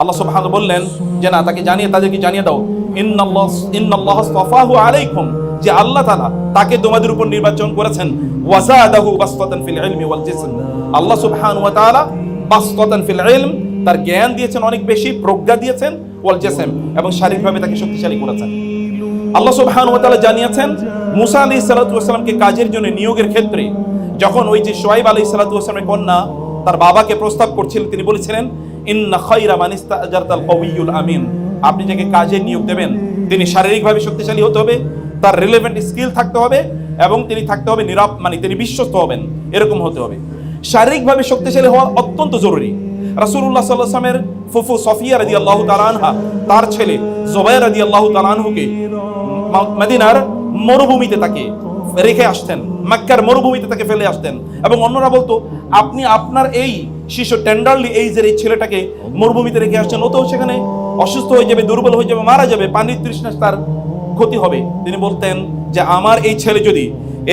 আল্লাহ সুবহানাহু বললেন যে না, তাদেরকে জানিয়ে দাও ইন্নাল্লাহ আসতাফাহু আলাইকুম, যে আল্লাহ তাআলা তাকে তোমাদের উপর নির্বাচন করেছেন। ওয়াজাদাহু বাসতাতান ফিল ইলমি ওয়াল জিসম, আল্লাহ সুবহানাহু ওয়া তাআলা বাসতাতান ফিল ইলম, তার জ্ঞান দিয়েছেন অনেক বেশি, প্রজ্ঞা দিয়েছেন, ওয়াল জিসম, এবং শারীরিকভাবে তাকে শক্তিশালী করেছেন। আল্লাহ সুবহানাহু ওয়া তাআলা জানিয়েছেন মুসা আলাইহিস সালাতু ওয়াস সালামকে কাজের জন্য নিয়োগের ক্ষেত্রে, যখন ওই যে শুআয়ব আলাইহিস সালাতু ওয়াস সালামের কন্যা তার বাবাকে প্রস্তাব করছিলেন, তিনি বলেছিলেন ইন্না খায়রা মান ইস্তাজারতাল কওয়িয়ুল আমিন, আপনি যাকে কাজে নিয়োগ দেবেন তিনি শারীরিকভাবে শক্তিশালী হতে হবে, তার রিলেভেন্ট স্কিল থাকতে হবে, এবং তিনি থাকতে হবে তিনি বিশ্বস্ত হবেন, এরকম হতে হবে। শারীরিকভাবে শক্তিশালী হওয়া অত্যন্ত জরুরি। রাসূলুল্লাহ সাল্লাল্লাহু আলাইহি ওয়াসাল্লামের ফুফু সফিয়া রাদিয়াল্লাহু তাআলা আনহা তার ছেলে জুবাইর রাদিয়াল্লাহু তাআলা আনহুকে মদিনার মরুভূমিতে তাকে রেখে আসতেন, মক্কার মরুভূমিতে তাকে ফেলে আসতেন, এবং অন্যরা বলতো আপনি আপনার এই শিশু টেন্ডারলি এইজের এই ছেলেটাকে মরুভূমিতে রেখে আসছেন, ও তো সেখানে অসুস্থ হয়ে যাবে, দুর্বল হয়ে যাবে, মারা যাবে, পানির তৃষ্ণায় তার ক্ষতি হবে। তিনি বলতেন যে আমার এই ছেলে যদি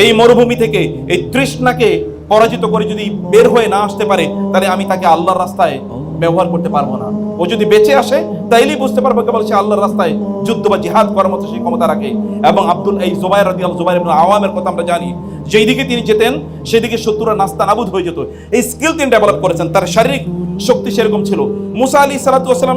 এই মরুভূমি থেকে এই তৃষ্ণাকে পরাজিত করে যদি বের হয়ে না আসতে পারে, তাহলে আমি তাকে আল্লাহর রাস্তায় ব্যবহার করতে পারবো না। ও যদি বেঁচে আসে তাইলেই বুঝতে পারবো কেবল সে আল্লাহর রাস্তায় যুদ্ধ বা জিহাদ করার মতো সেই ক্ষমতা রাখে। এবং জুবাইর ইবনে আওয়ামের কথা আমরা জানি, যেই দিকে তিনি যেতেন সেদিকে শত্রুরা নাস্তানাবুদ হয়ে যেত। এই স্কিল তিনি ডেভেলপ করেছেন, তার শারীরিক শক্তি সেরকম ছিল। মুসা আলাইহিস সালাতু ওয়াস সালাম